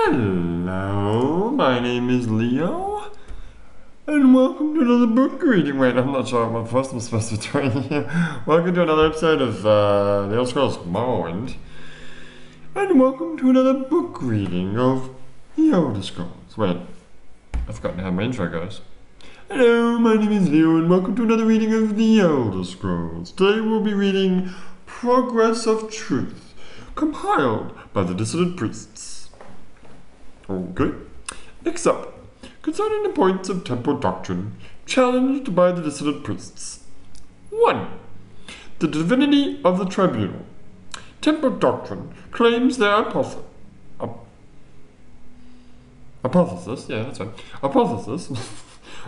Hello, my name is Leo, and welcome to another book reading. Wait, I'm not sure what first I'm supposed to be doing here. Welcome to another episode of The Elder Scrolls Morrowind, and welcome to another book reading of The Elder Scrolls. Wait, I've forgotten how my intro goes. Hello, my name is Leo, and welcome to another reading of The Elder Scrolls. Today we'll be reading Progress of Truth, compiled by the Dissident Priests. Okay. Next up, concerning the points of temple doctrine challenged by the dissident priests. 1. The divinity of the tribunal. Temple doctrine claims their hypothesis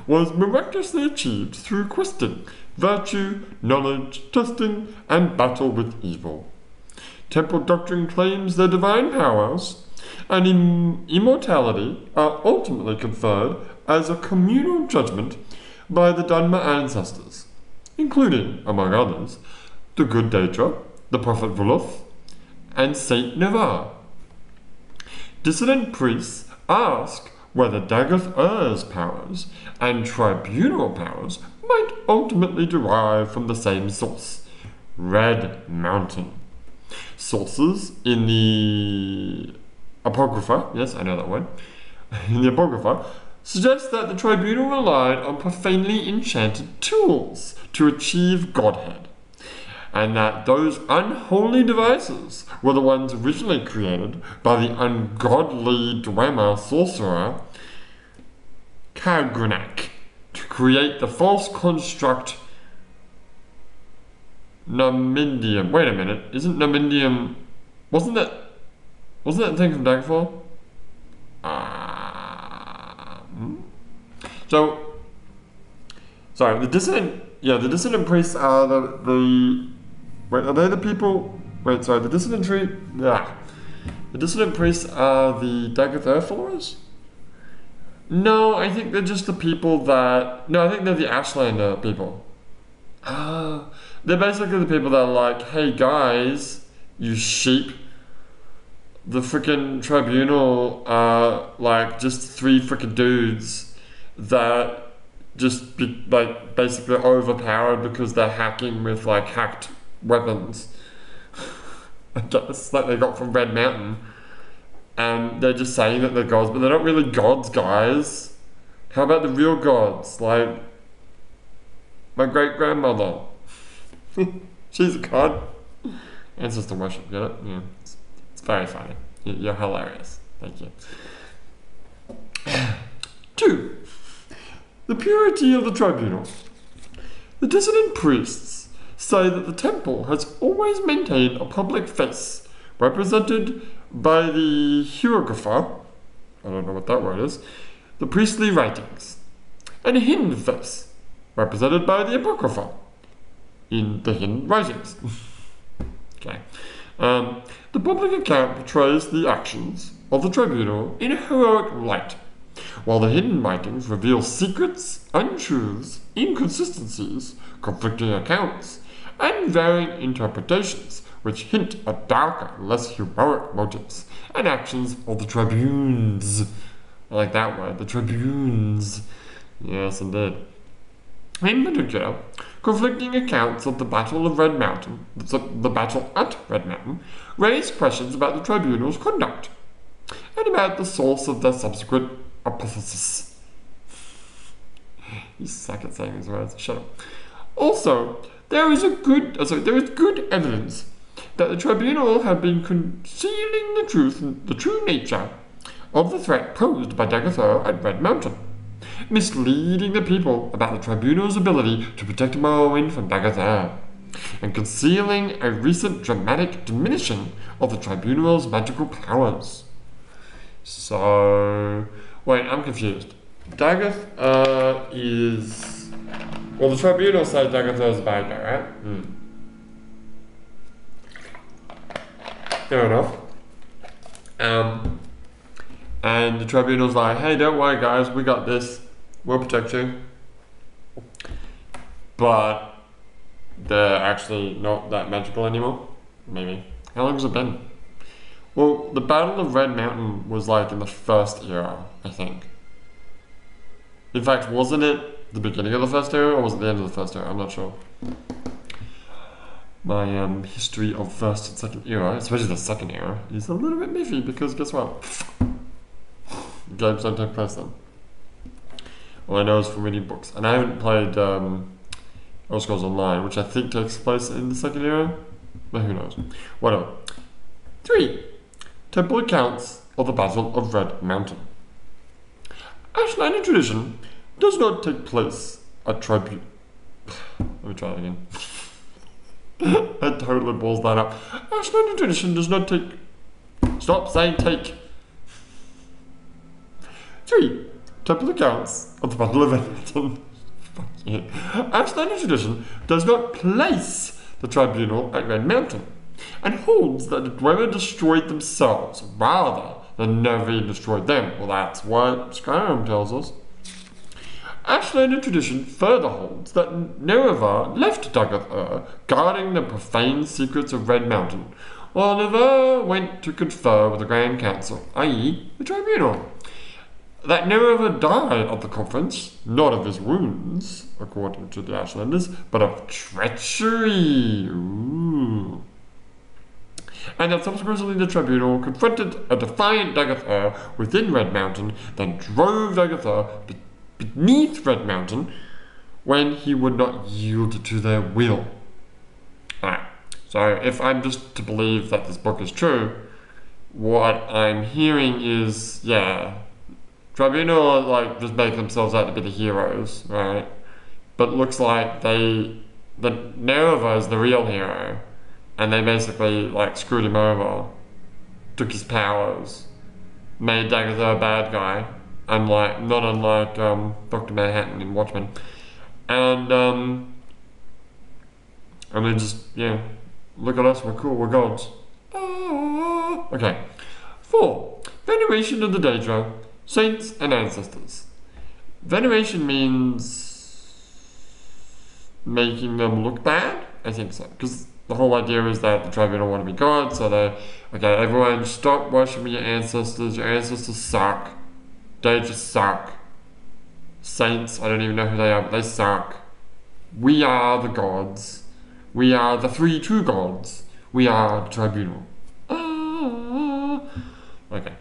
was miraculously achieved through questing, virtue, knowledge, testing, and battle with evil. Temple doctrine claims their divine powers and immortality are ultimately conferred as a communal judgment by the Dharma ancestors, including, among others, the good Daedra, the Prophet Vuluth, and Saint Navarre. Dissident priests ask whether Dagoth Ur's powers and tribunal powers might ultimately derive from the same source, Red Mountain. Sources in the Apocrypha, yes, I know that word, in the Apocrypha, suggests that the tribunal relied on profanely enchanted tools to achieve godhead, and that those unholy devices were the ones originally created by the ungodly Dwemer sorcerer Kagrenak to create the false construct Nomindium. Wait a minute, isn't Nomindium... Wasn't that the thing from Daggerfall? Sorry, the dissident priests are wait, are they the people? Wait, sorry, the dissident priests are the Dagoth Ur followers? No, I think they're just the people that... No, I think they're the Ashlander people. They're basically the people that are like, hey guys, you sheep, the frickin' tribunal are like just three frickin' dudes that just basically overpowered because they're hacking with like hacked weapons. I guess like they got from Red Mountain, and they're just saying that they're gods, but they're not really gods, guys. How about the real gods, like my great grandmother? She's a god. Ancestor worship, get it? Yeah. It's very funny. You're hilarious. Thank you. 2. The purity of the tribunal. The dissident priests say that the temple has always maintained a public face, represented by the hieroglypha, I don't know what that word is, the priestly writings, and a hidden face, represented by the apocrypha, in the hidden writings. Okay. The public account portrays the actions of the tribunal in a heroic light, while the hidden writings reveal secrets, untruths, inconsistencies, conflicting accounts, and varying interpretations which hint at darker, less heroic motives and actions of the tribunes. I like that word, the tribunes. Yes, indeed. In particular, conflicting accounts of the Battle of Red Mountain, the battle at Red Mountain, raise questions about the tribunal's conduct, and about the source of their subsequent hypothesis. You suck at saying these words, shut up. Also, there is good evidence that the tribunal had been concealing the true nature of the threat posed by Dagoth Ur at Red Mountain, misleading the people about the tribunal's ability to protect Morrowind from Dagoth Ur, and concealing a recent dramatic diminishing of the tribunal's magical powers. So... Wait, I'm confused. Dagoth Ur is... Well, the tribunal says Dagoth Ur is a bad guy, right? Fair enough. And the tribunal's like, hey, don't worry guys, we got this. We'll protect you. But they're actually not that magical anymore. Maybe. How long has it been? Well, the Battle of Red Mountain was like in the first era, I think. In fact, wasn't it the beginning of the first era, or was it the end of the first era? I'm not sure. My history of first and second era, especially the second era, is a little bit miffy because guess what? Games don't take place then. All I know is from reading books. And I haven't played Elder Scrolls Online, which I think takes place in the second era. But who knows? Whatever. 3. Temple accounts of the Battle of Red Mountain. Ashlandian tradition does not take place at tribute. Let me try that again. I totally balls that up. Ashlandian tradition does not take. Stop saying take. 3. Temple accounts of the Battle of Red Mountain. Fuck you. Ashlandian tradition does not place the tribunal at Red Mountain, and holds that the Dwemer destroyed themselves rather than Nervine destroyed them. Well, that's what Skyrim tells us. Ashlandian tradition further holds that Nerevar left Daggoth guarding the profane secrets of Red Mountain, while Nerevar went to confer with the Grand Council, i.e. the Tribunal. That Nerevar died at the conference, not of his wounds, according to the Ashlanders, but of treachery. Ooh. And that subsequently the Tribunal confronted a defiant Daggoth within Red Mountain, then drove Daggoth beneath Red Mountain when he would not yield to their will. Alright, so if I'm just to believe that this book is true, what I'm hearing is, yeah, Tribunal like just make themselves out to be the heroes, right? But looks like the Nerevar is the real hero, and they basically like screwed him over, took his powers, made Daggoth a bad guy, not unlike Dr. Manhattan in Watchmen, and they just, yeah, look at us, we're cool, we're gods. Okay. 4. Veneration of the Daedra, saints and ancestors. Veneration means making them look bad? I think so, because the whole idea is that the Tribunal want to be gods, so okay, everyone stop worshipping your ancestors suck. They just suck. Saints, I don't even know who they are, but they suck. We are the gods. We are the 3 true gods. We are the Tribunal. Okay.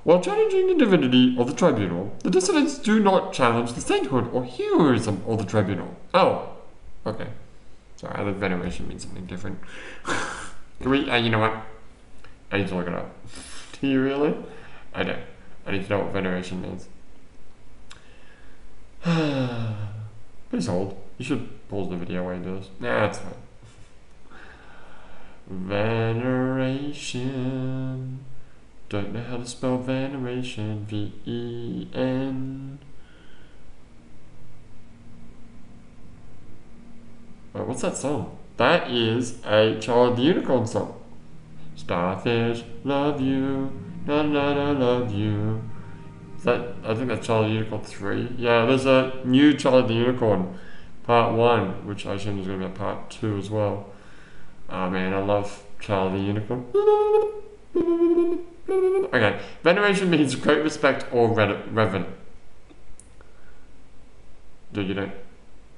While challenging the divinity of the Tribunal, the dissidents do not challenge the sainthood or heroism of the Tribunal. Oh, okay. Sorry, I think veneration means something different. Can we, you know what? I need to look it up. Do you really? I don't. I need to know what veneration means. Please hold. You should pause the video while you do this. Nah, that's fine. Veneration. Don't know how to spell veneration. V-E-N. Wait, what's that song? That is a Child of the Unicorn song. Starfish, love you. Na na na, love you. Is that, I think that's Child of the Unicorn 3. Yeah, there's a new Child of the Unicorn, part 1, which I assume is going to be a part 2 as well. Oh man, I love Child of the Unicorn. Okay, veneration means great respect or reverence.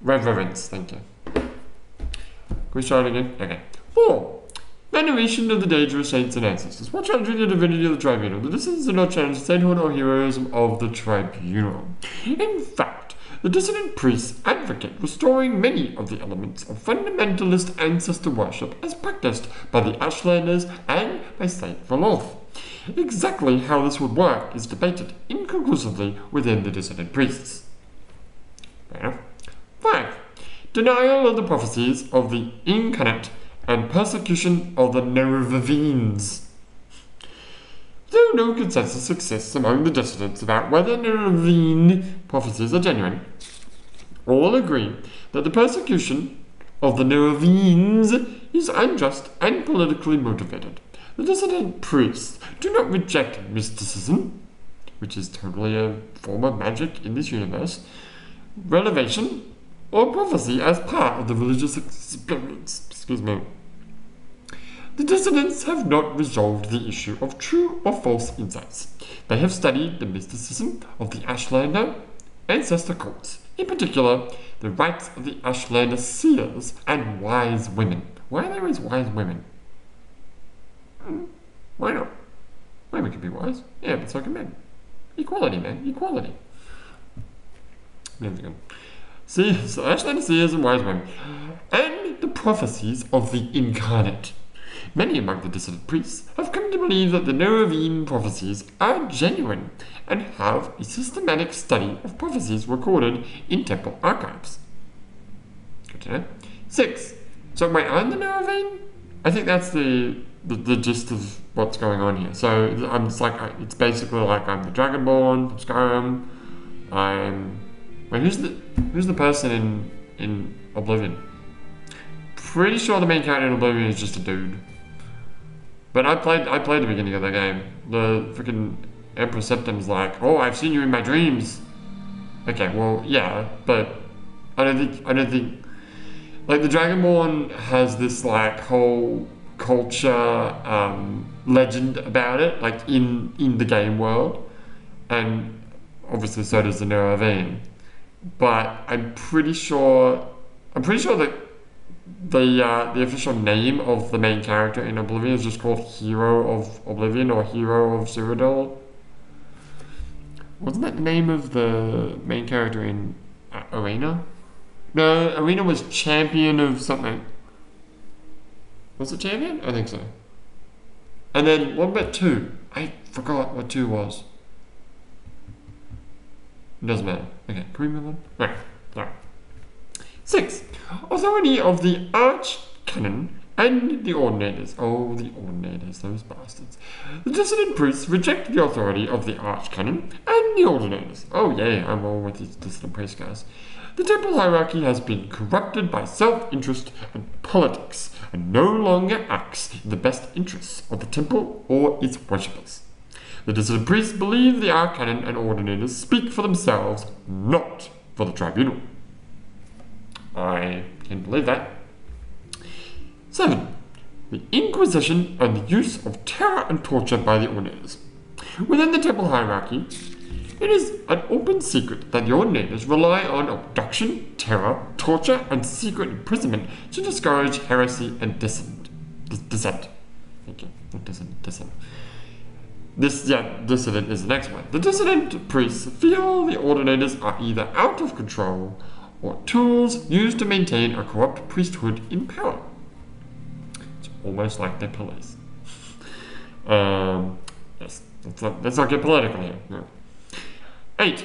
Reverence, thank you. Can we start again? Okay. 4. Veneration of the Daedra, saints and ancestors. While challenging the divinity of the Tribunal, the dissidents do not challenge the sainthood or heroism of the Tribunal. In fact, the dissident priests advocate restoring many of the elements of fundamentalist ancestor worship as practiced by the Ashlanders and by Saint Valoth. Exactly how this would work is debated inconclusively within the dissident priests. Fair enough. 5. Denial of the prophecies of the incarnate and persecution of the Nerevarines. Though no consensus exists among the dissidents about whether Nerevarine prophecies are genuine, all agree that the persecution of the Nerevarines is unjust and politically motivated. The dissident priests do not reject mysticism, which is totally a form of magic in this universe, revelation, or prophecy as part of the religious experience. The dissidents have not resolved the issue of true or false insights. They have studied the mysticism of the Ashlander ancestor cults, in particular, the rites of the Ashlander seers and wise women. Why are there always wise women? Why not? Women can be wise. Yeah, but so can men. Equality, man. Equality. See, so Ashlander seers and wise women. And the prophecies of the incarnate. Many among the dissident priests have come to believe that the Nerovine prophecies are genuine and have a systematic study of prophecies recorded in temple archives. Good to know. 6. So wait, I'm the Nerovine? I think that's the gist of what's going on here. So I'm just like, it's basically like I'm the Dragonborn from Skyrim. Wait, who's the person in Oblivion? Pretty sure the main character in Oblivion is just a dude. But I played the beginning of the game. The freaking Emperor Septim's like, oh, I've seen you in my dreams. Okay, well, yeah, but I don't think like the Dragonborn has this like whole culture legend about it, like in the game world, and obviously so does the Nerovine. But I'm pretty sure that the official name of the main character in Oblivion is just called Hero of Oblivion or Hero of Cyrodiil. Wasn't that the name of the main character in Arena? No, Arena was Champion of something. Was it Champion? I think so. And then what about 2? I forgot what 2 was. It doesn't matter. Okay, can we move on? Alright. 6. Authority of the Archcanon and the Ordinators. Oh, the Ordinators, those bastards. The dissident priests reject the authority of the Archcanon and the Ordinators. Oh yeah, I'm all with these dissident priests, guys. The temple hierarchy has been corrupted by self-interest and politics, and no longer acts in the best interests of the temple or its worshippers. The dissident priests believe the Archcanon and Ordinators speak for themselves, not for the tribunal. I can believe that. 7. The Inquisition and the use of terror and torture by the Ordinators. Within the temple hierarchy, it is an open secret that the Ordinators rely on abduction, terror, torture, and secret imprisonment to discourage heresy and dissent. Thank you. Not dissent. Dissident is the next one. The dissident priests feel the Ordinators are either out of control or tools used to maintain a corrupt priesthood in power. It's almost like they're police. Yes, let's not get political here. No. 8.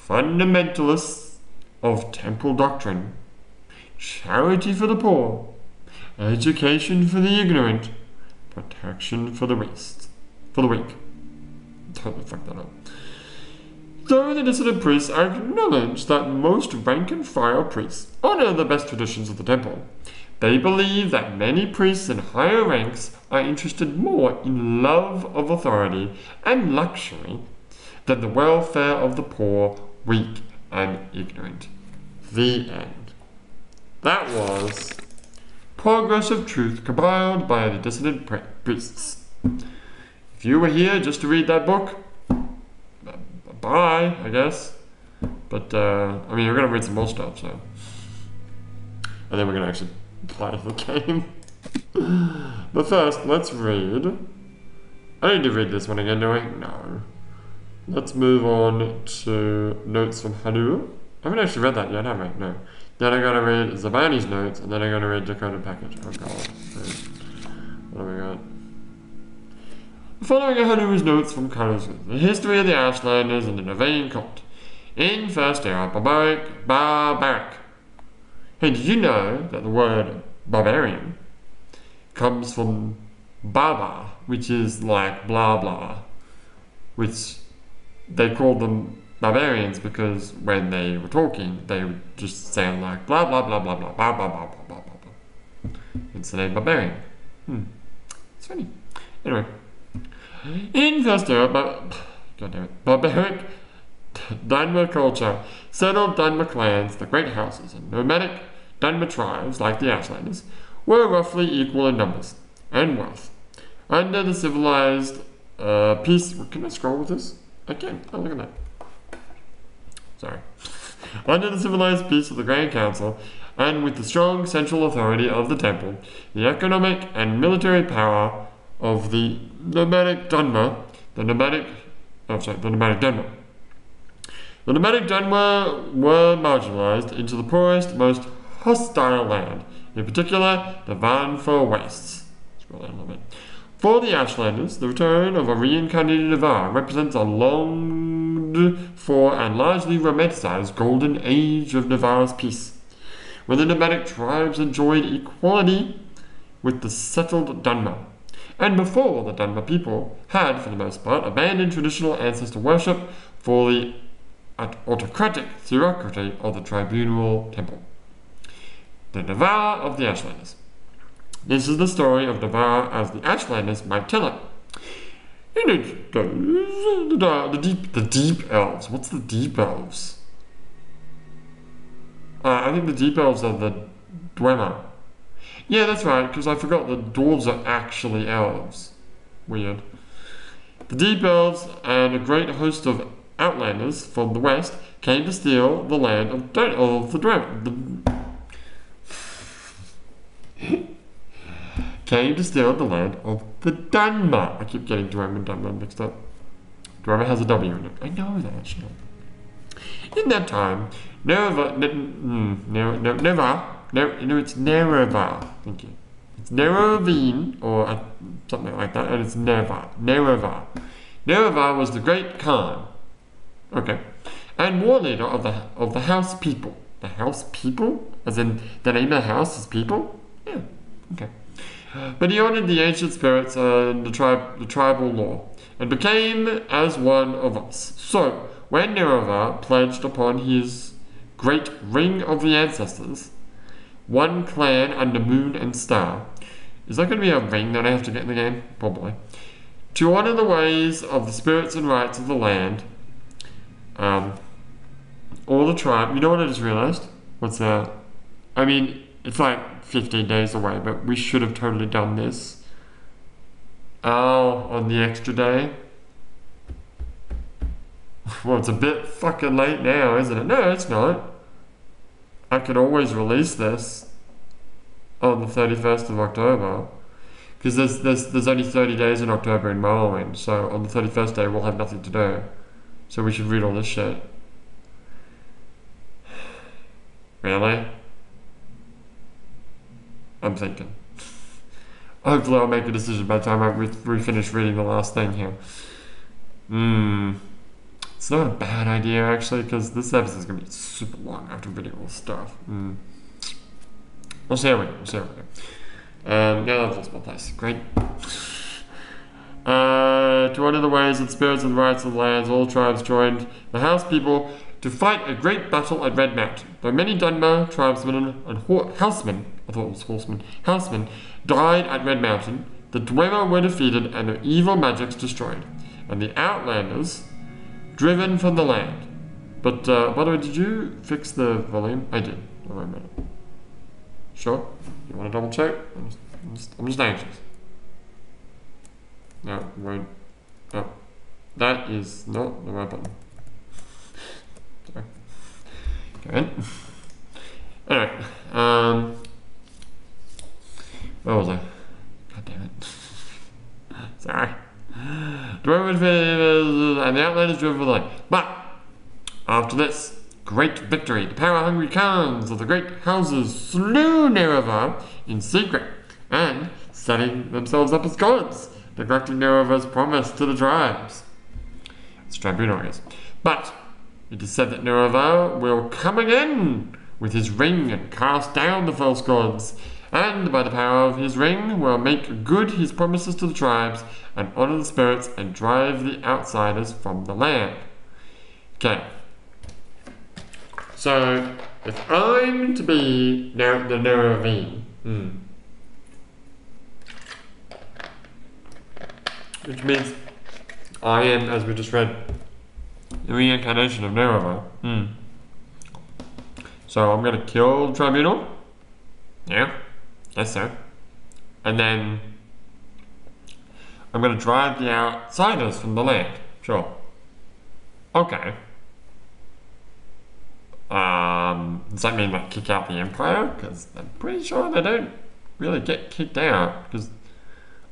Fundamentalists of temple doctrine. Charity for the poor. Education for the ignorant. Protection for the weak. Totally fucked that up. Though the dissident priests acknowledge that most rank-and-file priests honor the best traditions of the temple, they believe that many priests in higher ranks are interested more in love of authority and luxury than the welfare of the poor, weak, and ignorant. The end. That was Progress of Truth compiled by the dissident priests. If you were here just to read that book, bye, I guess. But, I mean, we're going to read some more stuff, so. And then we're going to actually play the game. But first, let's read. I need to read this one again, do I? No. Let's move on to Notes from Hanu. I haven't actually read that yet, have I? No. Then I gotta read Zabani's notes, and then I gotta read Decoded Package. Oh god. What do we got? Following are Hanu's notes from Kanu's The History of the Ashlanders and the Nevain Cult. In First Era, barbaric. Hey, did you know that the word barbarian comes from barbar, which is like blah blah, which they called them barbarians because when they were talking, they would just sound like blah blah blah blah blah blah blah blah blah blah blah. It's the name barbarian. It's funny. Anyway. In First Era, barbaric Dunmer culture settled Dunmer clans, the great houses, and nomadic Dunmer tribes, like the Ashlanders, were roughly equal in numbers. and wealth. Under the civilized peace... Can I scroll with this? I can. Oh, look at that. Sorry. Under the civilized peace of the Grand Council, and with the strong central authority of the temple, the economic and military power of the nomadic Dunmer, the nomadic Dunmer. The nomadic Dunmer were marginalized into the poorest, most hostile land, in particular the Vanfor Wastes. Scroll down a little bit. For the Ashlanders, the return of a reincarnated Navarre represents a longed-for and largely romanticized golden age of Navarre's peace, when the nomadic tribes enjoyed equality with the settled Dunmer, and before the Dunmer people had, for the most part, abandoned traditional ancestor worship for the autocratic theocracy of the tribunal temple. The Navarre of the Ashlanders. This is the story of Navarre as the Ashlanders might tell it. In it, the deep elves. What's the deep elves? I think the deep elves are the Dwemer. Yeah, that's right, because I forgot the dwarves are actually elves. Weird. The deep elves and a great host of outlanders from the west came to steal the land of the Dwemer. Came to steal the land of the Dunmer. I keep getting Dwemer and Dunmer mixed up. Dwemer has a W in it. I know that, actually. In that time, it's Nerevar. Thank you. It's Nerovine, or something like that, and it's Nerevar. Nerevar was the great Khan. Okay. And war leader of the house people. The house people? As in, the name of the house is people? Yeah. Okay. But he honored the ancient spirits and the tribal law, and became as one of us. So, when Nerevar pledged upon his great ring of the ancestors, one clan under moon and star, is that going to be a ring that I have to get in the game? Probably. To honor the ways of the spirits and rights of the land, all the tribe. You know what I just realized? What's that? I mean, it's like 15 days away, but we should have totally done this. Oh, on the extra day? Well, it's a bit fucking late now, isn't it? No, it's not. I could always release this on the 31st of October. Because there's only 30 days in October in Morrowind, so on the 31st day we'll have nothing to do. So we should read all this shit. Really? I'm thinking. Hopefully I'll make a decision by the time I finish reading the last thing here. It's not a bad idea, actually, because this episode is going to be super long after reading all this stuff. We'll see how we go. Yeah, that's my place. Great. To honor the ways and spirits and rights of the lands, all tribes joined the house people to fight a great battle at Red Mountain. Though many Dunmer tribesmen and housemen, I thought it was horsemen, housemen, died at Red Mountain, the Dwemer were defeated and their evil magics destroyed, and the Outlanders driven from the land. But, by the way, did you fix the volume? I did. Oh, wait a minute. Sure? You want to double check? I'm just anxious. No, won't. Oh, that is not the right button. Sorry. Go in. Anyway, where was I? God damn it. Sorry. And the Outlanders driven for the land. But, after this great victory, the power-hungry Khans of the great houses slew Nerevar in secret, and setting themselves up as gods, neglecting Nerevar's promise to the tribes. It's tribunal, I guess. But it is said that Nerevar will come again with his ring and cast down the false gods, and by the power of his ring will make good his promises to the tribes and honor the spirits and drive the outsiders from the land. Okay. So, if I'm to be the Nerovine, which means I am, as we just read, the reincarnation of Nerevar. So I'm gonna kill the tribunal. Yeah, guess so. And then I'm going to drive the outsiders from the land. Sure. Okay. Does that mean like kick out the Empire? Because I'm pretty sure they don't really get kicked out. Because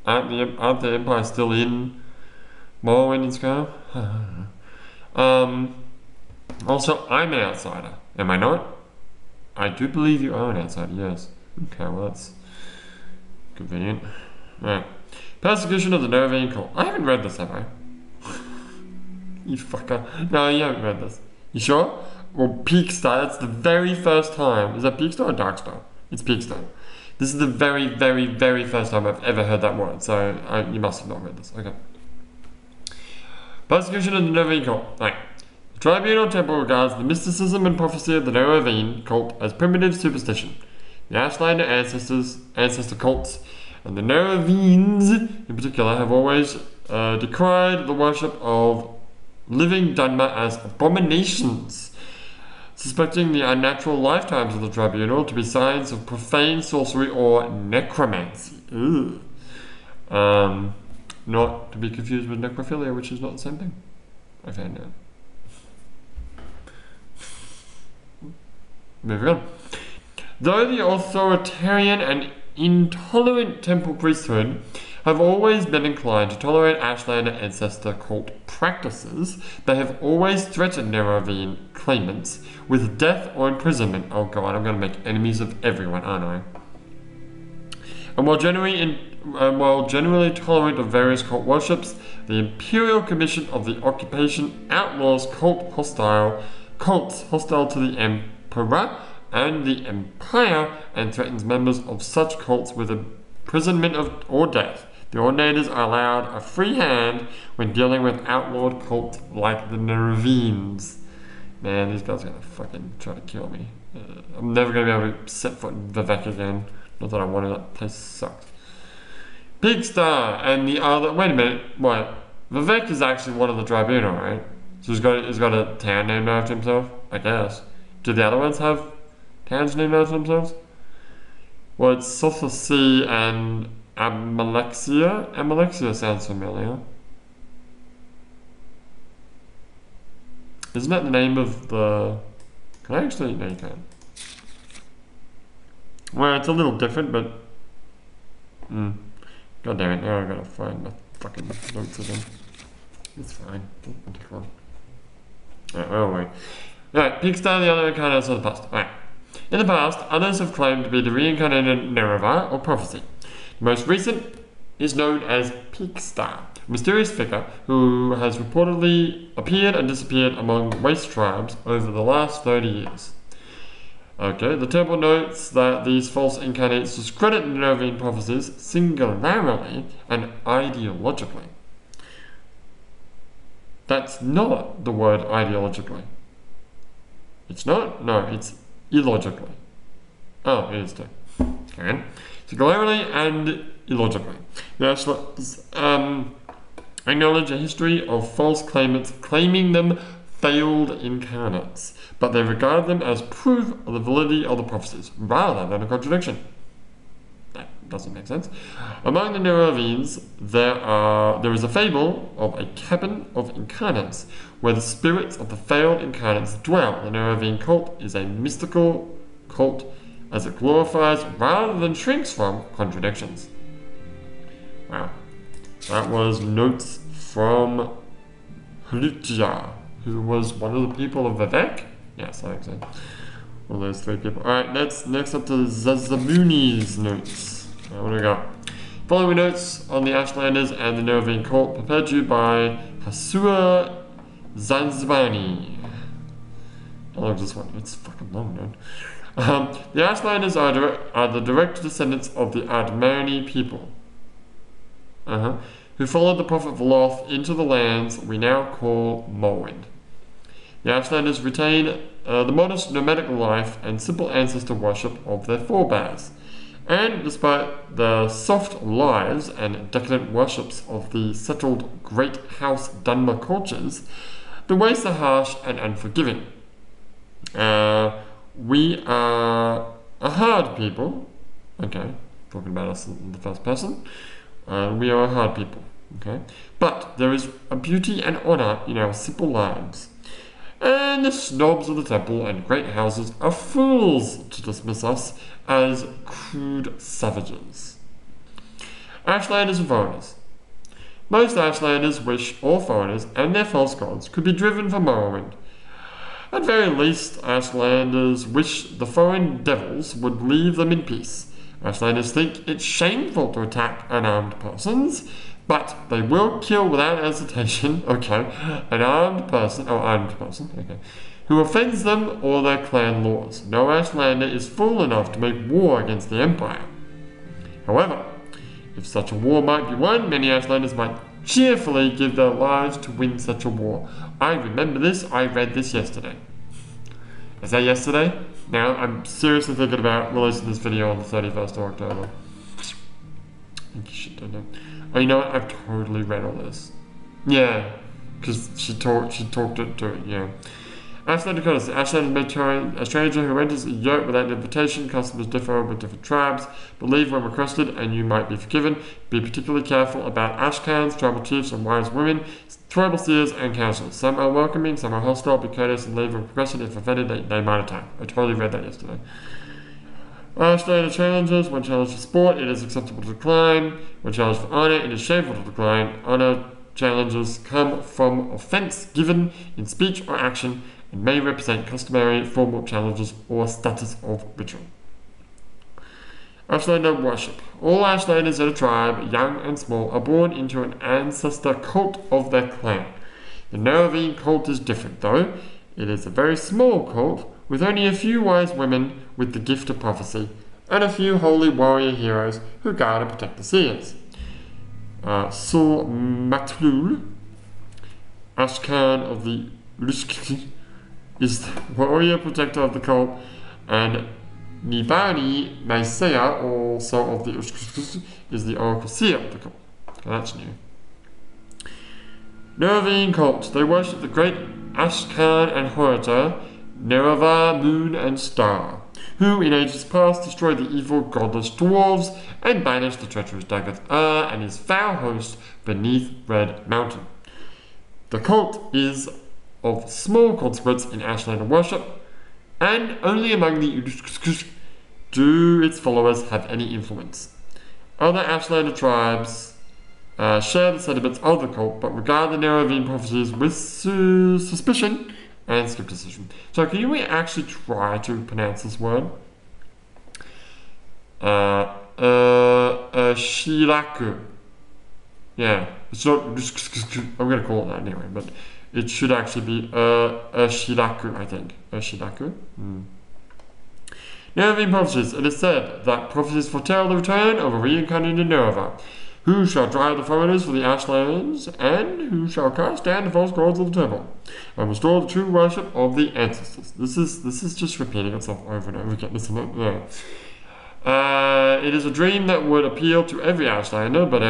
aren't the Empire still in Morrowind and Sky? Also, I'm an outsider. Am I not? I do believe you are an outsider, yes. Okay, well that's convenient. Right. Persecution of the Nervine cult. I haven't read this, have I? You fucker. No, you haven't read this. You sure? Well, Peakstar, that's the very first time. Is that Peakstar or Darkstar? It's Peakstar. This is the very, very, very first time I've ever heard that word, so you must have not read this. Okay. Persecution of the Nervine cult. Right. The Tribunal Temple regards the mysticism and prophecy of the Nervine cult as primitive superstition. The Ashlander ancestor cults, and the Nervines in particular, have always decried the worship of living Dunmer as abominations, suspecting the unnatural lifetimes of the Tribunal to be signs of profane sorcery or necromancy. Ugh. Not to be confused with necrophilia, which is not the same thing. I found out. Moving on. Though the authoritarian and intolerant temple priesthood have always been inclined to tolerate Ashlander ancestor cult practices, they have always threatened Nervine claimants with death or imprisonment. Oh god, I'm going to make enemies of everyone, aren't I? And while generally tolerant of various cult worships, the Imperial Commission of the Occupation outlaws cults hostile to the Emperor and the Empire, and threatens members of such cults with imprisonment or death. The Ordinators are allowed a free hand when dealing with outlawed cults like the Nervines. Man, these guys are gonna fucking try to kill me. I'm never gonna be able to set foot in Vivek again. Not that I wanted, that place sucked. Pigstar and the other. Wait a minute, what? Vivek is actually one of the Tribunal, right? So he's got a town named after himself, I guess. Do the other ones have towns named after themselves? Well, it's Sothosi and Amalexia. Amalexia sounds familiar. Isn't that the name of the... Can I actually... No, you can't. Well, it's a little different, but... God damn it, now I've got to find my fucking notes again. It's fine. Don't take long. Alright, where are we? Alright, Pigstar, the other incarnates of the past. Alright. In the past, others have claimed to be the reincarnated Nerevar or prophecy. The most recent is known as Pigstar, a mysterious figure who has reportedly appeared and disappeared among waste tribes over the last 30 years. Okay, the temple notes that these false incarnates discredit Nervine prophecies singularly and ideologically. That's not the word ideologically. It's not? No, it's illogically. Oh, it is too. Okay. Singularly and illogically. The Ashlars acknowledge a history of false claimants claiming them failed incarnates, but they regard them as proof of the validity of the prophecies, rather than a contradiction. That doesn't make sense. Among the Nervines, there is a fable of a cabin of incarnates, where the spirits of the failed incarnates dwell. The Nervine cult is a mystical cult, as it glorifies rather than shrinks from contradictions. Wow. That was notes from Huleeya, who was one of the people of Vivek? Yes, I think so. Well, those three people. Alright, next up to Zainsubani's notes. What do we got? Following notes on the Ashlanders and the Nervine cult, prepared to you by Hasua Zainsubani. How long is this one? It's fucking long, man. The Ashlanders are the direct descendants of the Admani people, who followed the prophet Veloth into the lands we now call Morrowind. The Ashlanders retain the modest nomadic life and simple ancestor worship of their forebears, and despite the soft lives and decadent worships of the settled Great House Dunmer cultures, the ways are harsh and unforgiving. We are a hard people. Okay, talking about us in the first person. We are a hard people. Okay? But there is a beauty and honour in our simple lives. And the snobs of the temple and great houses are fools to dismiss us as crude savages. Ashlanders and foreigners. Most Ashlanders wish all foreigners and their false gods could be driven from Morrowind. At very least, Ashlanders wish the foreign devils would leave them in peace. Ashlanders think it's shameful to attack unarmed persons, but they will kill without hesitation, an armed person, who offends them or their clan laws. No Ashlander is fool enough to make war against the Empire. However, if such a war might be won, many Ashlanders might cheerfully give their lives to win such a war. I remember this, I read this yesterday. Is that yesterday? Now, I'm seriously thinking about releasing this video on the 31st of October. I think you should do that. Oh, you know what? I've totally read all this. Yeah, because she talked it to it, yeah. Ashland Dakotas. Ashland is a stranger who enters a yurt without an invitation. Customers differ with different tribes. But leave when requested, and you might be forgiven. Be particularly careful about Ashcans, tribal chiefs, and wise women, tribal seers, and councillors. Some are welcoming, some are hostile. Be courteous and leave when requested. If offended, they might attack. I totally read that yesterday. Ashlander challenges. When challenged for sport, it is acceptable to decline. When challenged for honour, it is shameful to decline. Honour challenges come from offence given in speech or action, and may represent customary formal challenges or status of ritual. Ashlander worship. All Ashlanders in a tribe, young and small, are born into an ancestor cult of their clan. The Neravine cult is different, though. It is a very small cult, with only a few wise women with the gift of prophecy, and a few holy warrior heroes who guard and protect the seers. Sul Matlul, Ashkan of the Lushki, is the warrior protector of the cult, and Nibani Maisea, also of the Ushkuskus, is the oracle seer of the cult. Okay, that's new. Neravine cult. They worship the great Ashkan and Horata, Nerava, Moon, and Star, who in ages past destroyed the evil godless dwarves and banished the treacherous Dagoth and his foul host beneath Red Mountain. The cult is of small consequence in Ashlander worship, and only among the Udushkushkush do its followers have any influence. Other Ashlander tribes share the sentiments of the cult, but regard the Neravine prophecies with suspicion and skepticism. So can you actually try to pronounce this word? Shiraku. Yeah, it's not, I'm going to call it that anyway, but it should actually be Shiraku, I think. Shiraku? Neravine prophecies. It is said that prophecies foretell the return of a reincarnated Nerava, who shall drive the foreigners for the Ashlands, and who shall cast down the false gods of the temple, and restore the true worship of the ancestors. This is just repeating itself over and over again, isn't it? Yeah. It is a dream that would appeal to every Ashlander, but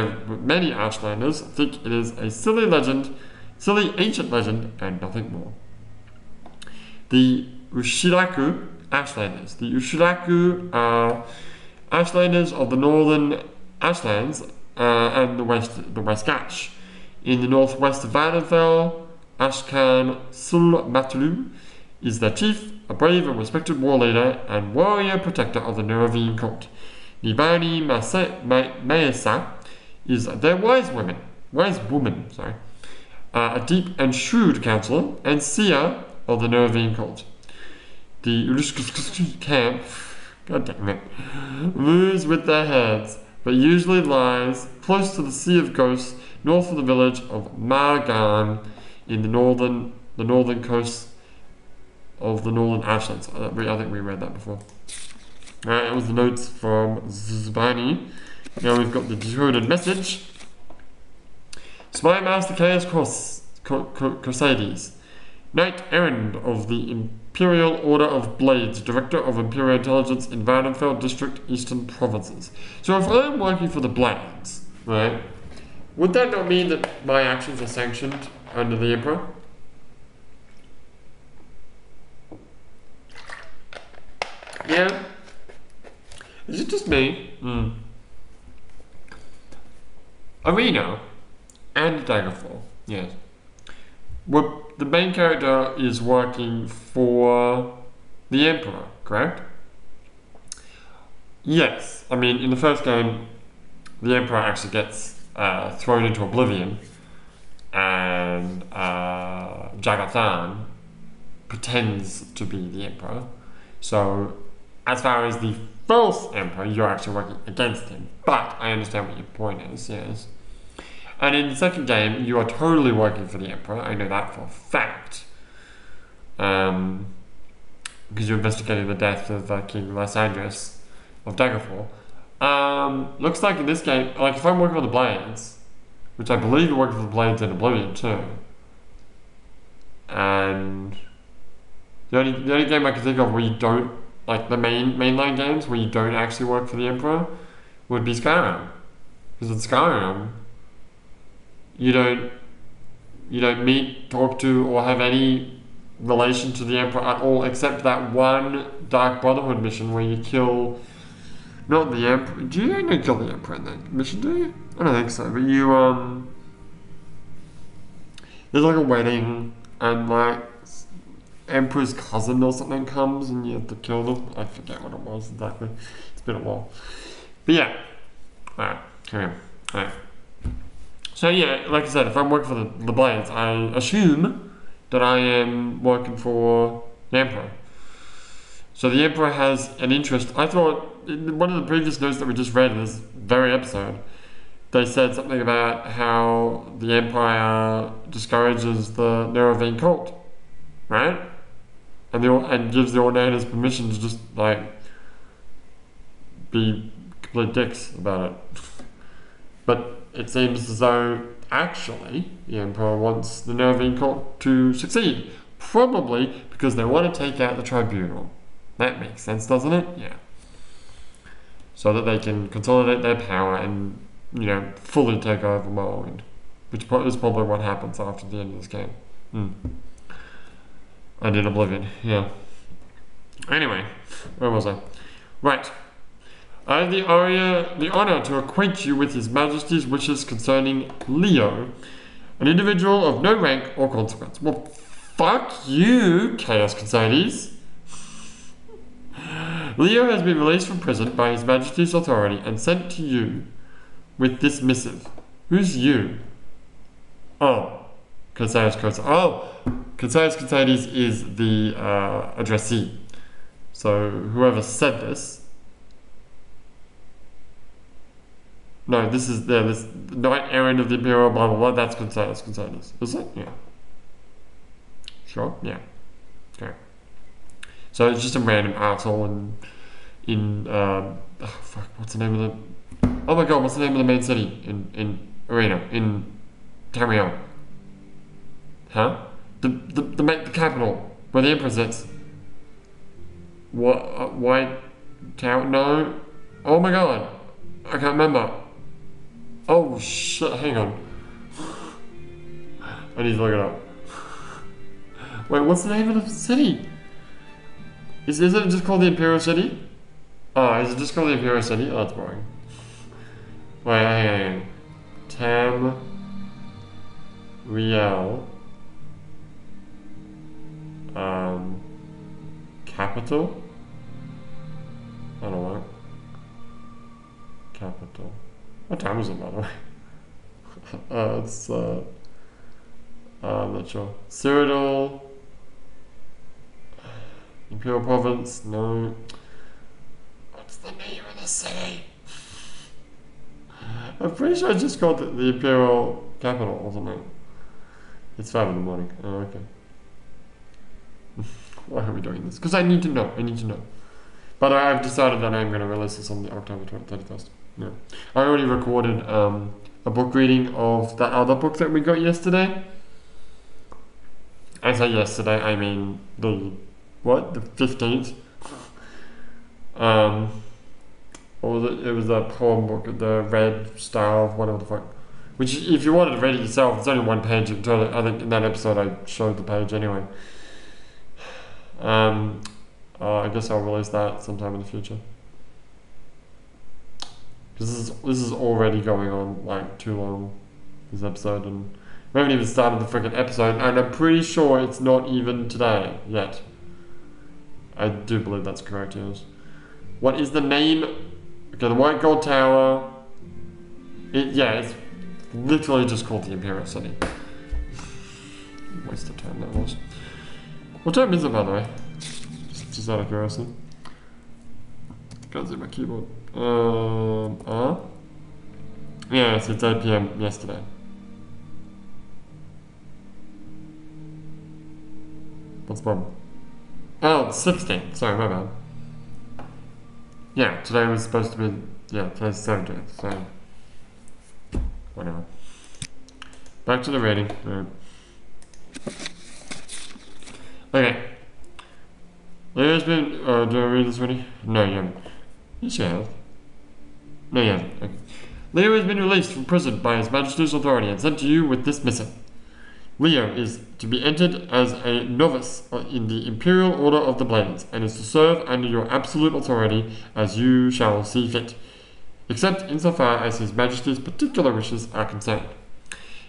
many Ashlanders think it is a silly ancient legend, and nothing more. The Ushiraku Ashlanders. The Ushiraku are Ashlanders of the northern Ashlands and the West Gash. In the northwest of Vandenfell, Ashkan Sul Matlu is their chief, a brave and respected war leader and warrior protector of the Neravine cult. Nibani Maesa is their wise woman, a deep and shrewd counselor and seer of the Neravine cult. The Urushkushkush camp, god damn it, moves with their heads, but usually lies close to the Sea of Ghosts, north of the village of Margan, in the northern coast of the northern Ashlands. I think we read that before. Alright, that was the notes from Zainsubani. Now we've got the decoded message. Spy Master Chaos Crusaders, Knight Errand of the Imperial Order of Blades, Director of Imperial Intelligence in Vandenfell District, Eastern Provinces. So if I'm working for the Blades, right, would that not mean that my actions are sanctioned under the Emperor? Yeah? Is it just me? Arena And Daggerfall, yes. Well, the main character is working for the Emperor, correct? Yes. I mean, in the first game, the Emperor actually gets thrown into oblivion, and Jagathan pretends to be the Emperor. So, as far as the false Emperor, you're actually working against him. But I understand what your point is, yes. And in the second game, you are totally working for the Emperor. I know that for a fact. Because you're investigating the death of King Lysandras of Daggerfall. Looks like in this game, like if I'm working for the Blades, which I believe you're working for the Blades in Oblivion too, and the only game I can think of where you don't, like the mainline games where you don't actually work for the Emperor, would be Skyrim. Because in Skyrim, you don't meet, talk to, or have any relation to the Emperor at all, except that one Dark Brotherhood mission where you kill, not the Emperor. Do you not kill the Emperor in that mission, do you? I don't think so, but you, there's like a wedding, and like, Emperor's cousin or something comes, and you have to kill them. I forget what it was exactly. It's been a while. But yeah. Alright, carry on. Alright. So yeah, like I said, if I'm working for the Blades, I assume that I am working for the Emperor. So the Emperor has an interest. I thought, in one of the previous notes that we just read in this very episode, they said something about how the Empire discourages the Nerovine cult, right? And gives the Ordinators permission to just, like, be complete dicks about it. But it seems as though, actually, the Emperor wants the Nerovine cult to succeed. Probably because they want to take out the Tribunal. That makes sense, doesn't it? Yeah. So that they can consolidate their power and, fully take over Morrowind. Which is probably what happens after the end of this game. And in Oblivion, yeah. Anyway, where was I? Right. I have the honor to acquaint you with His Majesty's wishes concerning Leo, an individual of no rank or consequence. Well, fuck you, Chaos Crusaders. Leo has been released from prison by His Majesty's authority and sent to you with this missive. Who's you? Oh, Crusaders. Oh, Crusaders is the addressee. So whoever said this. No, this is this Knight Errant of the Imperial blah blah blah. That's Crusaders. Is it? Yeah. Sure. Yeah. Okay. So it's just a random arsehole in fuck, what's the name of the? Oh my god, what's the name of the main city in Arena in Tamriel? Huh? The capital where the Emperor sits. What? White Town? No. Oh my god, I can't remember. Oh shit! Hang on. I need to look it up. Wait, what's the name of the city? Is it just called the Imperial City? Oh, is it just called the Imperial City? Oh, that's boring. Wait, hang on. Tamriel. Capital? I don't know. Capital. What time is it, by the way? It's, I'm not sure. Cyrodiil. Imperial Province, no. What's the name of the city? I'm pretty sure I just called it the Imperial Capital or something. It's 5 in the morning. Oh, okay. Why are we doing this? Because I need to know. But I've decided that I'm going to release this on the October 31st. Yeah. I already recorded a book reading of that other book that we got yesterday. I say yesterday, I mean the 15th? Or was it? It was a poem book, the Red Star of whatever the fuck. Which, if you wanted to read it yourself, it's only one page. I think in that episode I showed the page anyway. I guess I'll release that sometime in the future. Because this is already going on like too long this episode, and we haven't even started the freaking episode, and I'm pretty sure it's not even today yet. I do believe that's correct, yes. What is the name? Okay, the White Gold Tower. It's literally just called the Imperial City. Waste of time that was. What time is it, by the way? Just out of curiosity. Can't see my keyboard. Yes, it's 8 PM yesterday. What's the problem? Oh, it's 16. Sorry, my bad. Yeah, today was supposed to be... Yeah, today's 17th, so... Whatever. Back to the reading. Right. Okay. Leo's been... do I read this already? No, you haven't. Yes, you have. No, you haven't. Okay. Leo has been released from prison by His Majesty's authority and sent to you with this missive. Leo is to be entered as a novice in the Imperial Order of the Blades, and is to serve under your absolute authority as you shall see fit, except insofar as His Majesty's particular wishes are concerned.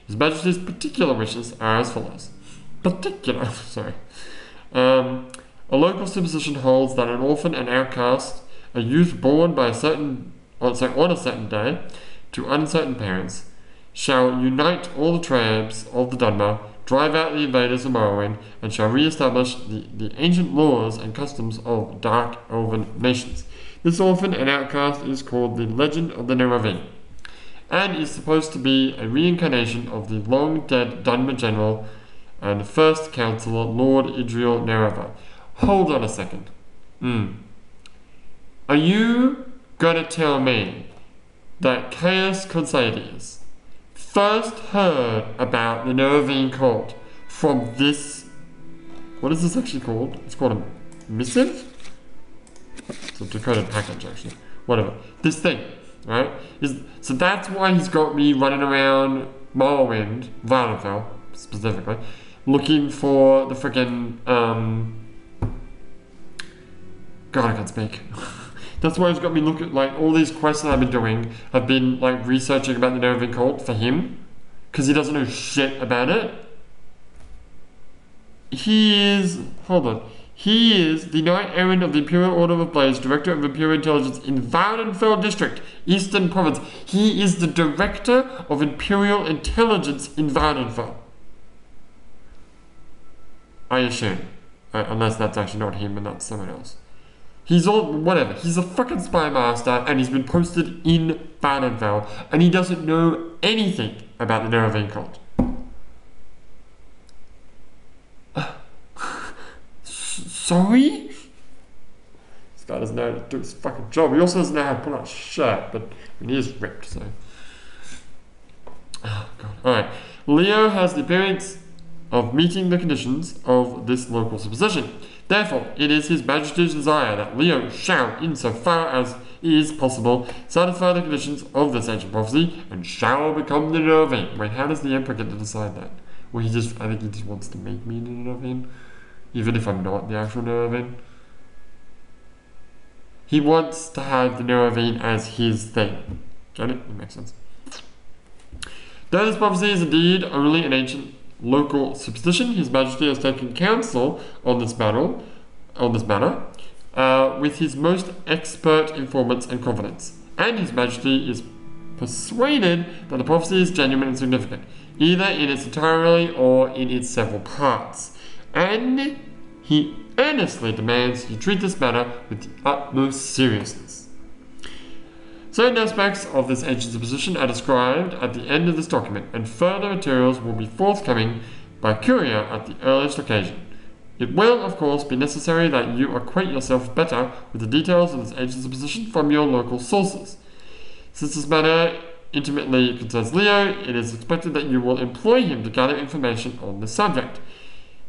His Majesty's particular wishes are as follows. A local superstition holds that an orphan and outcast, a youth born by on a certain day to uncertain parents, shall unite all the tribes of the Dunmer, drive out the invaders of Morrowind, and shall re-establish the ancient laws and customs of dark elven nations. This orphan and outcast is called the Legend of the Neravine, and is supposed to be a reincarnation of the long-dead Dunmer general and first councillor, Lord Idriel Nereva. Hold on a second. Are you gonna tell me that Chaos Crusaders first heard about the Neravine cult from this... What is this actually called? It's called a missive? It's a decoded package, actually. Whatever. This thing, right? So that's why he's got me running around Morrowind, Valorfell, specifically, looking for the freaking, God, I can't speak. That's why he's got me looking, like, all these quests that I've been doing have been, like, researching about the Neravine cult for him, because he doesn't know shit about it. He is the Knight Errant of the Imperial Order of Blades, Director of Imperial Intelligence in Vardenfell District, Eastern Province. He is the Director of Imperial Intelligence in Vardenfell. I assume. Unless that's actually not him and that's someone else. He's whatever. He's a fucking spy master and he's been posted in Vardenfell and he doesn't know anything about the Neravine cult. Sorry? This guy doesn't know how to do his fucking job. He also doesn't know how to put on a shirt, but he is ripped, so. Oh, God. Alright. Leo has the appearance of meeting the conditions of this local superstition. Therefore, it is His Majesty's desire that Leo shall, insofar as is possible, satisfy the conditions of this ancient prophecy, and shall become the Neravine. Wait, how does the Emperor get to decide that? Well, I think he just wants to make me the Neravine, even if I'm not the actual Neravine. He wants to have the Neravine as his thing. Get it? That makes sense. Though this prophecy is indeed only an ancient local superstition, His Majesty has taken counsel on this matter with his most expert informants and confidants, and His Majesty is persuaded that the prophecy is genuine and significant, either in its entirety or in its several parts, and he earnestly demands you treat this matter with the utmost seriousness. Certain aspects of this ancient superstition are described at the end of this document, and further materials will be forthcoming by courier at the earliest occasion. It will, of course, be necessary that you acquaint yourself better with the details of this ancient superstition from your local sources. Since this matter intimately concerns Leo, it is expected that you will employ him to gather information on this subject.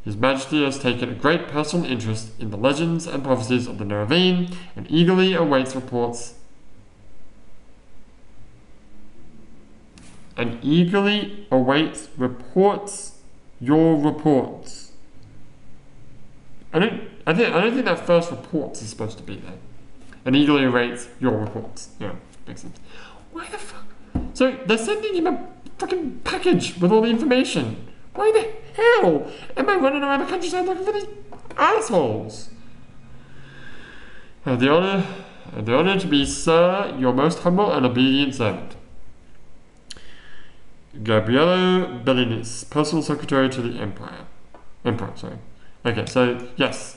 His Majesty has taken a great personal interest in the legends and prophecies of the Neravine, and eagerly awaits your reports. I don't think that first reports is supposed to be there. And eagerly awaits your reports. Yeah, makes sense. Why the fuck? So they're sending him fucking package with all the information. Why the hell am I running around the countryside looking for these assholes? I have the honor to be, sir, your most humble and obedient servant. Gabriello Bellinis, personal secretary to the Emperor, sorry. Okay, so, yes.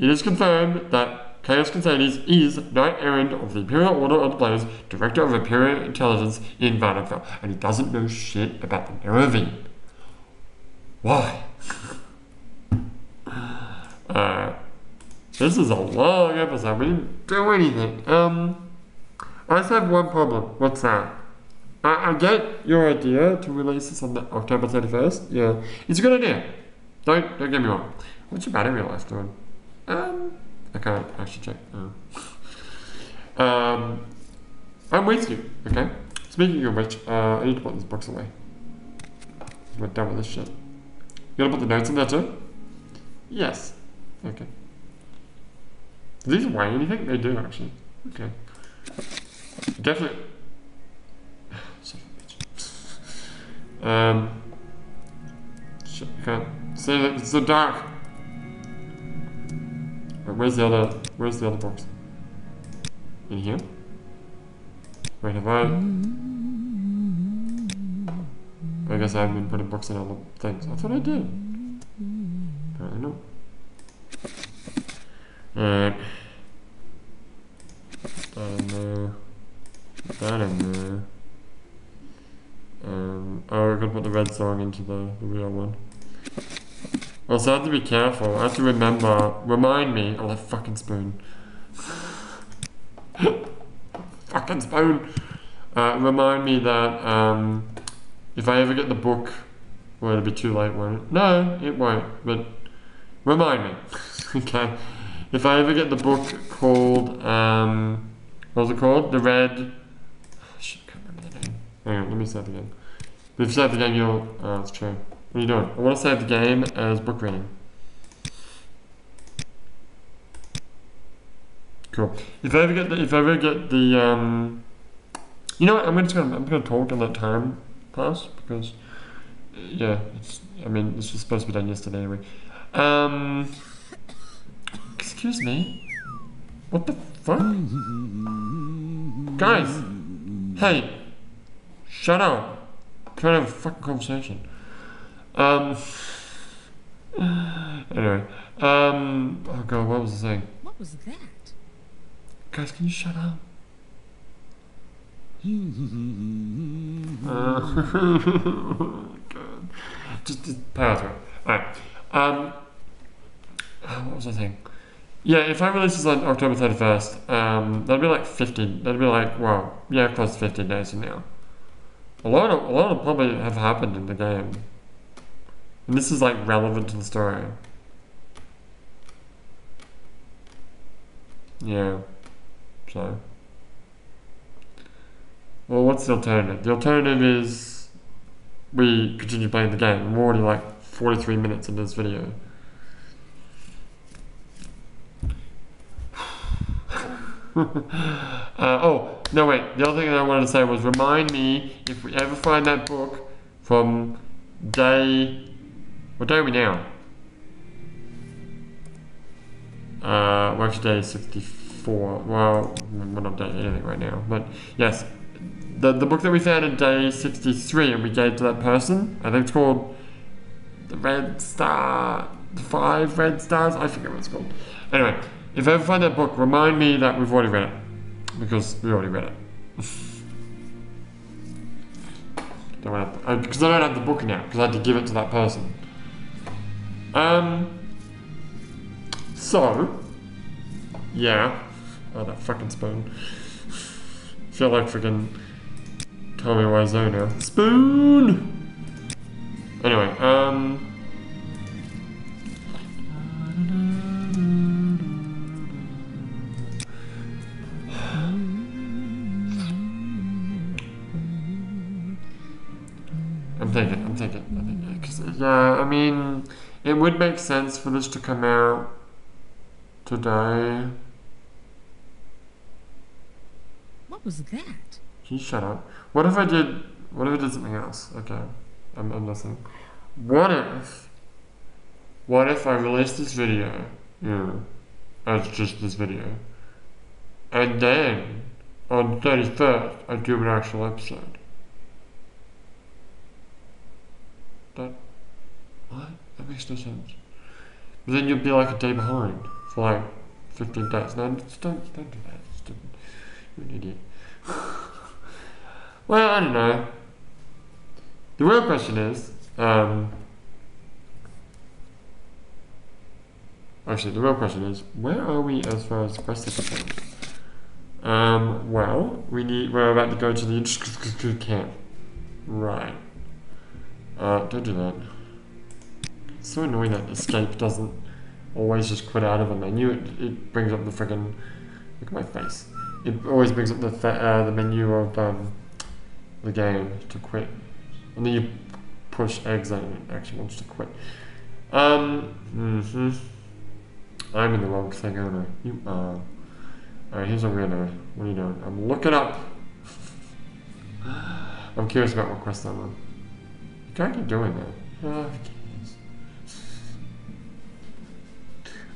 It is confirmed that Chaos Consanes is Knight Errant of the Imperial Order of the Players, Director of Imperial Intelligence in Vanderfell, and he doesn't know shit about the Merovine. Why? This is a long episode. We didn't do anything. I just have one problem. What's that? I get your idea to release this on October 31st. Yeah, it's a good idea. Don't get me wrong. What's your battery life doing? I can't actually check. I'm with you. Okay. Speaking of which, I need to put these books away. We're done with this shit. You gotta put the notes in there too? Yes. Okay. Do these weigh anything? They do actually. Okay. Definitely. Son of a bitch. Shit, I can't see it. It's so dark. Wait, where's the other box? In here? Wait, have I guess I haven't been putting books in other things. I thought I did. Apparently not. Alright. That in there. Oh, I gotta put the red song into the real one. Also, I have to be careful. I have to remind me. Oh, that fucking spoon. Fucking spoon. Remind me that if I ever get the book, well, it'll be too late, won't it? No, it won't. But remind me. Okay. If I ever get the book called, what was it called? The Red... Oh, shit, I can't remember the name. Hang on, let me save the game. But if you save the game, you'll... Oh, it's true. What are you doing? I want to save the game as book reading. Cool. If I ever get the, you know what? I'm gonna talk and let time pass because, yeah, this was supposed to be done yesterday anyway. Excuse me. What the fuck? Guys! Hey! Shut up! I'm trying to have a fucking conversation. Anyway. Oh god, what was I saying? What was that? Guys, can you shut up? God. Just power through it. Alright. What was I saying? Yeah, if I release this on October 31st, that'd be like 15. That'd be like, well, yeah, close to 15 days from now. A lot of probably have happened in the game. And this is like relevant to the story. Yeah. So. Well, what's the alternative? The alternative is we continue playing the game. We're already like 43 minutes into this video. Oh, no wait, the other thing that I wanted to say was remind me if we ever find that book from day... What day are we now? We're actually day 64. Well, we're not day anything right now, but yes. The book that we found in day 63 and we gave to that person, I think it's called the Red Star, the 5 Red Stars, I forget what it's called. Anyway, if I ever find that book, remind me that we've already read it. Because we already read it. Because I don't have the book now, because I had to give it to that person. So, yeah. Oh, that fucking spoon. Feel like freaking Tommy Wiseau now. Spoon! Anyway, I'm thinking, cause, yeah, I mean, it would make sense for this to come out today. What was that? Can you shut up? What if I did, What if it did something else? Okay, I'm listening. What if I release this video, as just this video, and then on 31st I do an actual episode? What? That makes no sense. But then you'll be like a day behind for like 15 days. No, just don't do that. You're an idiot. Well, I don't know. The real question is, actually, the real question is, where are we as far as quest episodes? Well, we're about to go to the camp. Right. Don't do that. It's so annoying that escape doesn't always just quit out of a menu. It brings up the friggin', look at my face. It always brings up the menu of the game to quit, and then you push exit and it actually wants to quit. I'm in the wrong thing, aren't I? You are. Alright, here's what we're gonna. What are you doing? I'm looking up. I'm curious about what quest I'm on. You can't keep doing that. Oh, who cares?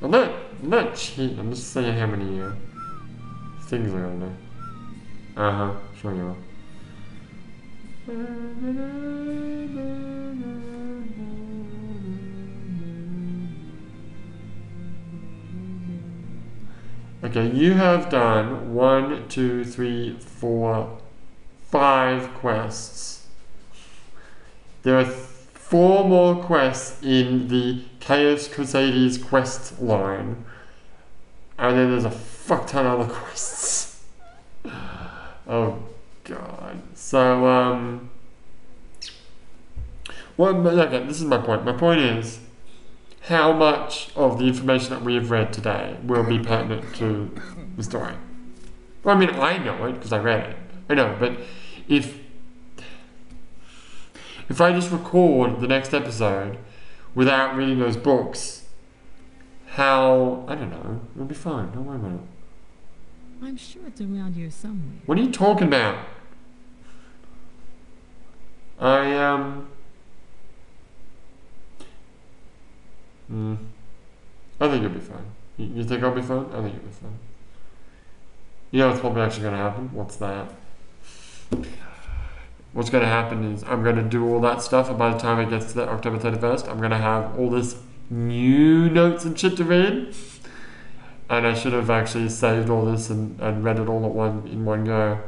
I'm not cheating. I'm just saying how many things are on there. Sure you are. Okay, you have done 1, 2, 3, 4, 5 quests. There are 4 more quests in the Chaos Crusaders quest line, and then there's a fuck ton of other quests. Oh god. So okay, this is my point. My point is, how much of the information that we have read today will be pertinent to the story? Well, I mean, I know it because I read it. I know, but if I just record the next episode without reading those books, how, I don't know, it'll be fine. Don't worry about it. I'm sure it's around here somewhere. What are you talking about? I think you'll be fine. You think I'll be fine? I think you'll be fine. You know what's probably actually going to happen? What's that? What's going to happen is I'm going to do all that stuff, and by the time it gets to that October 31st, I'm going to have all this new notes and shit to read. And I should have actually saved all this and read it all in one go.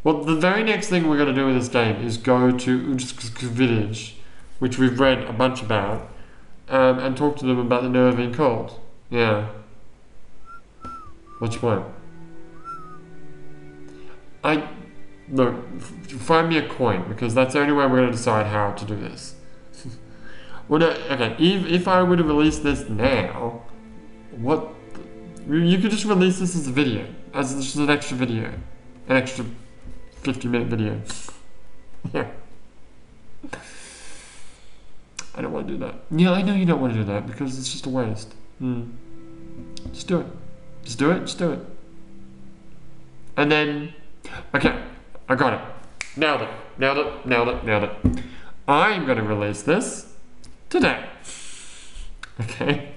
Well, the very next thing we're going to do with this game is go to village, which we've read a bunch about, and talk to them about the Nervine cult. Yeah. Which one? Look, find me a coin, because that's the only way we're going to decide how to do this. Well, no, okay, if I were to release this now, you could just release this as a video, as just an extra video, an extra 50-minute video. Yeah. I don't want to do that. Yeah, I know you don't want to do that, because it's just a waste. Just do it. Just do it, just do it. And then, okay, I got it. Nailed it. I'm going to release this today. Okay.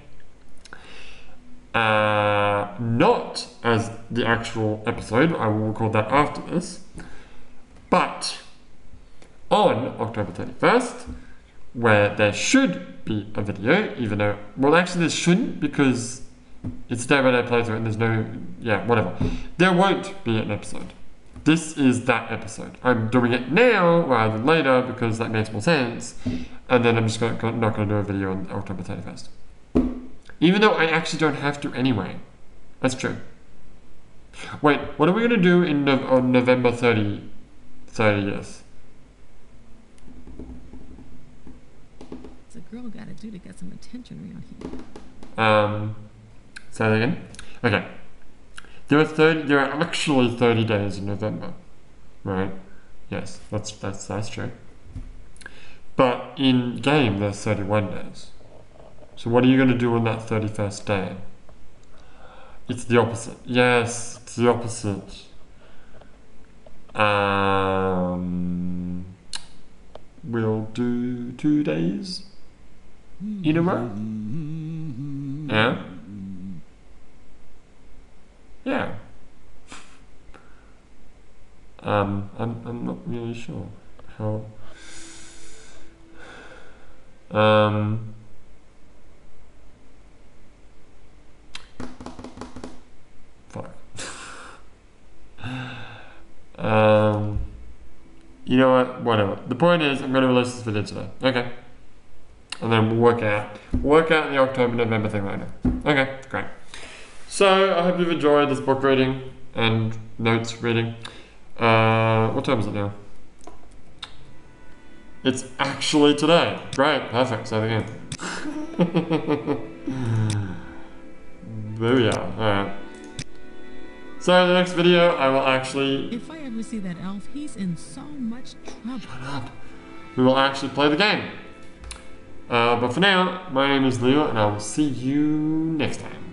Not as the actual episode, I will record that after this, but on October 31st, where there should be a video, even though, well, actually there shouldn't, because it's a day-by-day playthrough and there's no, yeah, whatever. There won't be an episode. This is that episode. I'm doing it now rather than later because that makes more sense, and then I'm just not going to do a video on October 31st. Even though I actually don't have to anyway. That's true. Wait, what are we going to do on November 30th? What's a girl got to do to get some attention around here? Say that again? Okay. There are actually 30 days in November. Right? Yes, that's true. But in game there's 31 days. So what are you going to do on that 31st day? It's the opposite. Yes, it's the opposite. We'll do 2 days in a row. Yeah. Yeah. I'm not really sure how. Fuck. You know what? Whatever. The point is, I'm going to release this video today. Okay. And then we'll work out the October-November thing later. Okay, great. So I hope you've enjoyed this book reading and notes reading. What time is it now? It's actually today. Great, perfect. Say it again. There we are. Alright. So the next video I will actually... If I ever see that elf, he's in so much trouble. Shut up. We will actually play the game. But for now, my name is Leo and I will see you next time.